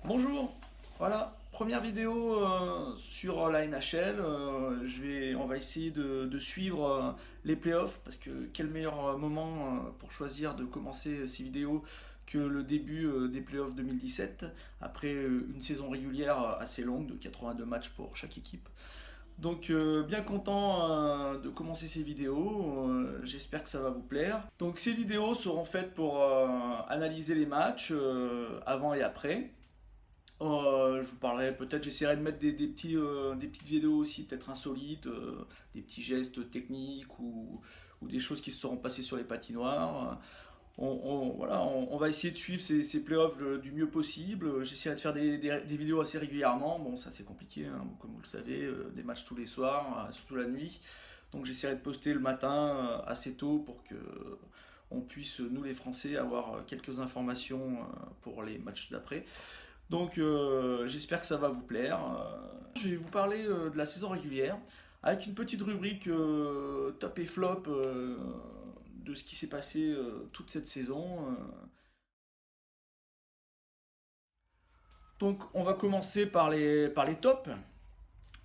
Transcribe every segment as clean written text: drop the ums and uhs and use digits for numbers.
Bonjour, voilà, première vidéo sur la NHL. On va essayer de suivre les playoffs parce que quel meilleur moment pour choisir de commencer ces vidéos que le début des playoffs 2017 après une saison régulière assez longue de 82 matchs pour chaque équipe. Donc bien content de commencer ces vidéos, j'espère que ça va vous plaire. Donc ces vidéos seront faites pour analyser les matchs avant et après. Je vous parlerai peut-être, j'essaierai de mettre des petites vidéos aussi, peut-être insolites, des petits gestes techniques ou des choses qui se seront passées sur les patinoires. Voilà, on va essayer de suivre ces playoffs du mieux possible. J'essaierai de faire des vidéos assez régulièrement. Bon, ça c'est compliqué, hein, comme vous le savez, des matchs tous les soirs, surtout la nuit. Donc j'essaierai de poster le matin assez tôt pour que on puisse, nous les Français, avoir quelques informations pour les matchs d'après. Donc j'espère que ça va vous plaire. Je vais vous parler de la saison régulière avec une petite rubrique top et flop de ce qui s'est passé toute cette saison. Donc on va commencer par les tops.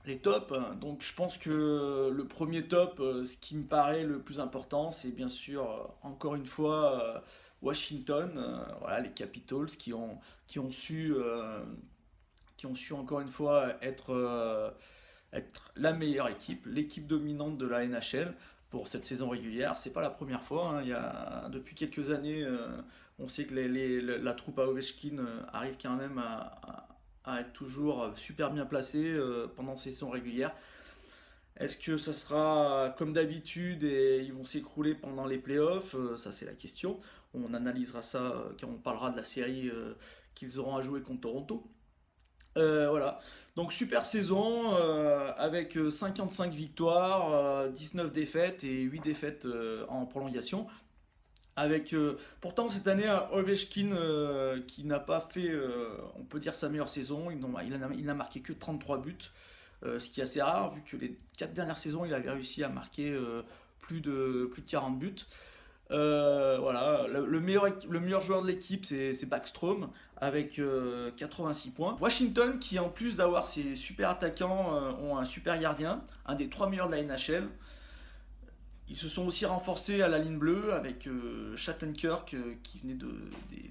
Les tops, donc je pense que le premier top, ce qui me paraît le plus important, c'est bien sûr, encore une fois, Washington, voilà, les Capitals qui ont su encore une fois être la meilleure équipe, l'équipe dominante de la NHL pour cette saison régulière. C'est pas la première fois, hein. Depuis quelques années, on sait que la troupe à Ovechkin arrive quand même à être toujours super bien placée pendant ces saisons régulières. Est-ce que ça sera comme d'habitude et ils vont s'écrouler pendant les playoffs? Ça c'est la question. On analysera ça quand on parlera de la série qu'ils auront à jouer contre Toronto. Voilà. Donc super saison avec 55 victoires, 19 défaites et 8 défaites en prolongation. Pourtant cette année Ovechkin qui n'a pas fait, on peut dire, sa meilleure saison. Il n'a marqué que 33 buts, ce qui est assez rare vu que les 4 dernières saisons il avait réussi à marquer plus de 40 buts. Voilà, le meilleur joueur de l'équipe, c'est Backstrom avec 86 points. Washington, qui en plus d'avoir ses super attaquants, ont un super gardien, un des 3 meilleurs de la NHL. Ils se sont aussi renforcés à la ligne bleue avec Shattenkirk qui venait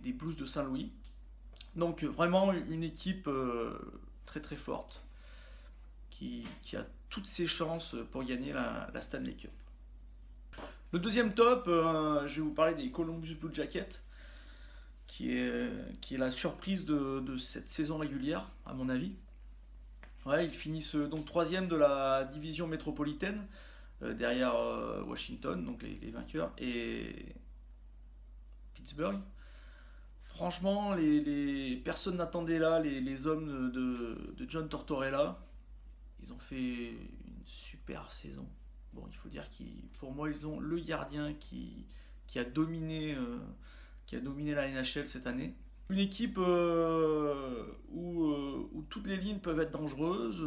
des Blues de Saint-Louis. Donc vraiment une équipe très très forte qui a toutes ses chances pour gagner la Stanley Cup. Le deuxième top, je vais vous parler des Columbus Blue Jackets, qui est la surprise de cette saison régulière, à mon avis. Ouais, ils finissent donc troisième de la division métropolitaine, derrière Washington, donc les vainqueurs, et Pittsburgh. Franchement, personne n'attendait là les hommes de John Tortorella. Ils ont fait une super saison. Bon, il faut dire qu'ils, pour moi, ils ont le gardien qui a dominé la NHL cette année. Une équipe où toutes les lignes peuvent être dangereuses.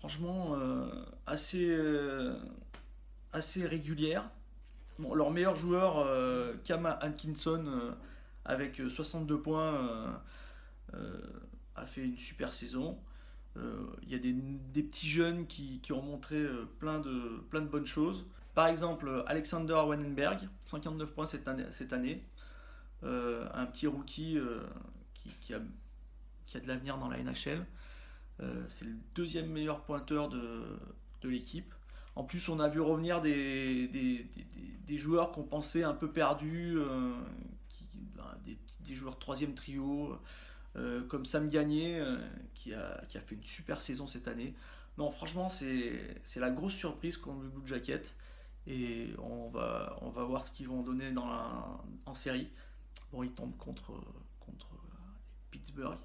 Franchement, assez régulière. Bon, leur meilleur joueur, Cam Atkinson, avec 62 points, a fait une super saison. Il y a des petits jeunes qui ont montré plein de bonnes choses. Par exemple, Alexander Wennenberg, 59 points cette année. Un petit rookie qui a de l'avenir dans la NHL. C'est le deuxième meilleur pointeur de l'équipe. En plus, on a vu revenir des joueurs qu'on pensait un peu perdus, des joueurs troisième trio, comme Sam Gagné, qui a fait une super saison cette année. Non, franchement, c'est la grosse surprise contre le Blue Jacket. Et on va voir ce qu'ils vont donner en série. Bon, ils tombent contre Pittsburgh.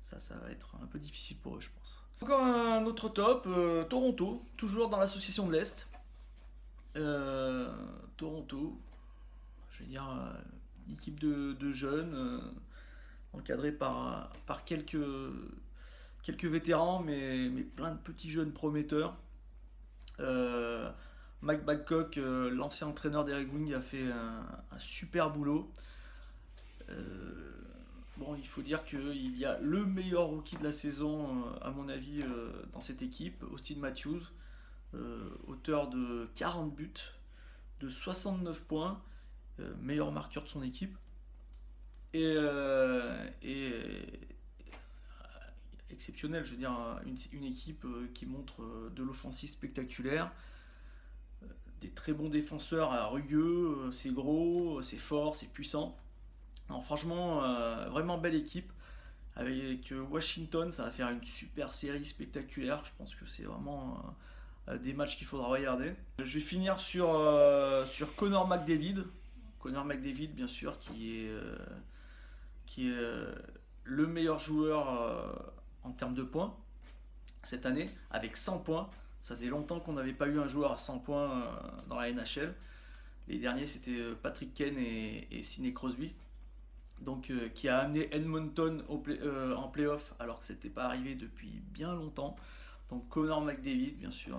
Ça va être un peu difficile pour eux, je pense. Encore un autre top, Toronto, toujours dans l'association de l'Est. Toronto, je vais dire, une équipe de jeunes, encadrée par quelques vétérans, mais plein de petits jeunes prometteurs. Euh, Mike Babcock, l'ancien entraîneur des Red Wings, a fait un super boulot. bon, il faut dire qu'il y a le meilleur rookie de la saison, à mon avis, dans cette équipe, Austin Matthews, auteur de 40 buts, de 69 points, meilleur marqueur de son équipe. Et exceptionnel, je veux dire, une équipe qui montre de l'offensive spectaculaire, des très bons défenseurs rugueux, c'est gros, c'est fort, c'est puissant. Non, franchement, vraiment belle équipe. Avec Washington, ça va faire une super série spectaculaire. Je pense que c'est vraiment des matchs qu'il faudra regarder. Je vais finir sur Connor McDavid. Connor McDavid, bien sûr, qui est le meilleur joueur en termes de points cette année, avec 100 points. Ça faisait longtemps qu'on n'avait pas eu un joueur à 100 points dans la NHL. Les derniers, c'était Patrick Kane et Sidney Crosby. Donc, qui a amené Edmonton en playoff alors que c'était pas arrivé depuis bien longtemps. Donc Connor McDavid, bien sûr,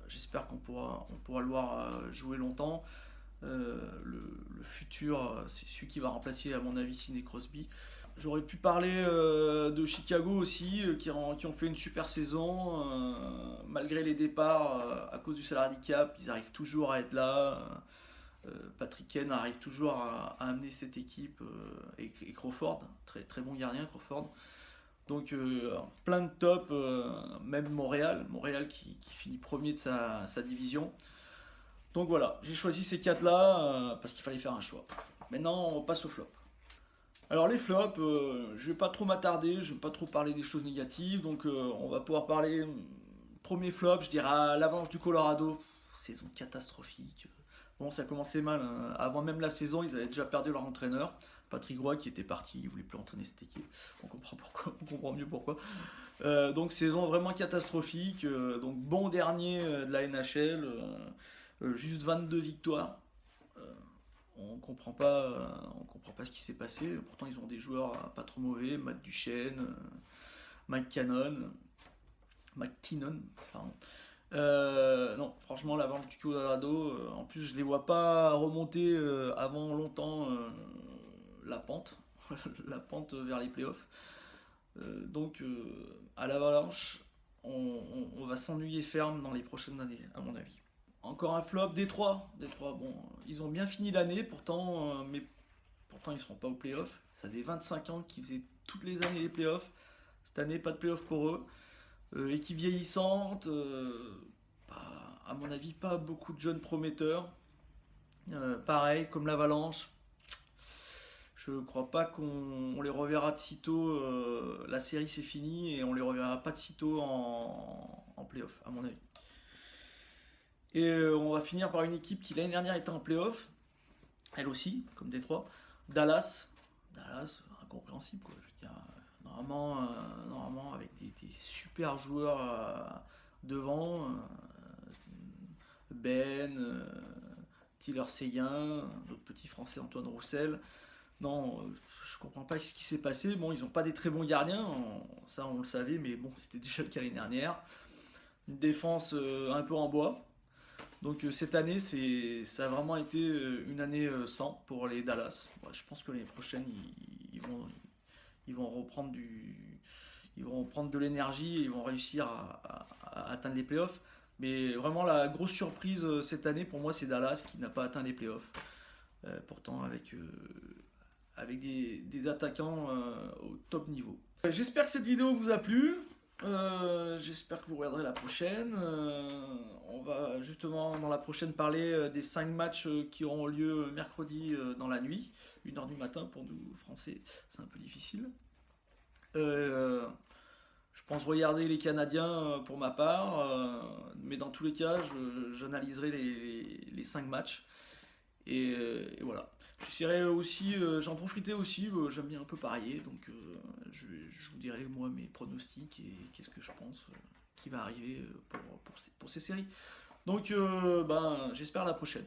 j'espère on pourra le voir jouer longtemps. Le futur, c'est celui qui va remplacer à mon avis Sidney Crosby. J'aurais pu parler de Chicago aussi, qui ont fait une super saison. Malgré les départs, à cause du salary cap, ils arrivent toujours à être là. Patrick Kane arrive toujours à amener cette équipe, et Crawford, très, très bon gardien Crawford. Donc plein de top, même Montréal qui finit premier de sa division. Donc voilà, j'ai choisi ces 4 là parce qu'il fallait faire un choix. Maintenant on passe au flop. Alors les flops, je vais pas trop m'attarder, je vais pas trop parler des choses négatives, donc on va pouvoir parler. Premier flop, je dirais l'Avalanche du Colorado, saison catastrophique. Bon, ça commençait mal, hein. Avant même la saison, ils avaient déjà perdu leur entraîneur, Patrick Roy, qui était parti, il voulait plus entraîner cette équipe. On comprend pourquoi, on comprend mieux pourquoi. Donc saison vraiment catastrophique. Donc bon dernier de la NHL, juste 22 victoires. On comprend pas ce qui s'est passé. Pourtant, ils ont des joueurs pas trop mauvais, Matt Duchesne, McKinnon, pardon. Non, franchement, la vente du Colorado, en plus, je les vois pas remonter avant longtemps la pente, la pente vers les playoffs. Donc, à l'Avalanche, on va s'ennuyer ferme dans les prochaines années, à mon avis. Encore un flop, Détroit. Détroit, bon, ils ont bien fini l'année, mais pourtant ils seront pas aux playoffs. Ça fait 25 ans qu'ils faisaient toutes les années les playoffs. Cette année, pas de playoffs pour eux. Équipe vieillissante, à mon avis, pas beaucoup de jeunes prometteurs. Pareil, comme l'Avalanche, je crois pas qu'on les reverra de sitôt. La série c'est fini et on les reverra pas de sitôt en playoff, à mon avis. Et on va finir par une équipe qui l'année dernière était en playoff, elle aussi, comme Détroit. Dallas, incompréhensible quoi. Je veux dire, normalement avec des super joueurs devant, Ben, Tyler Seguin, notre petit français Antoine Roussel. Non, je comprends pas ce qui s'est passé. Bon, ils n'ont pas des très bons gardiens, ça on le savait, mais bon, c'était déjà le cas l'année dernière. Une défense un peu en bois. Donc cette année, ça a vraiment été une année sans pour les Dallas. Ouais, je pense que l'année prochaine, ils vont reprendre de l'énergie et ils vont réussir à atteindre les playoffs. Mais vraiment, la grosse surprise cette année, pour moi, c'est Dallas qui n'a pas atteint les playoffs. Pourtant, avec des attaquants au top niveau. J'espère que cette vidéo vous a plu. J'espère que vous regarderez la prochaine. On va justement dans la prochaine parler des 5 matchs qui auront lieu mercredi dans la nuit, 1h du matin pour nous français, c'est un peu difficile. Je pense regarder les Canadiens pour ma part, mais dans tous les cas, j'analyserai les 5 matchs. Et voilà. J'essaierai aussi, j'en profiterai aussi, j'aime bien un peu parier, donc je vous dirai moi mes pronostics et qu'est-ce que je pense qui va arriver pour ces séries. Donc j'espère à la prochaine.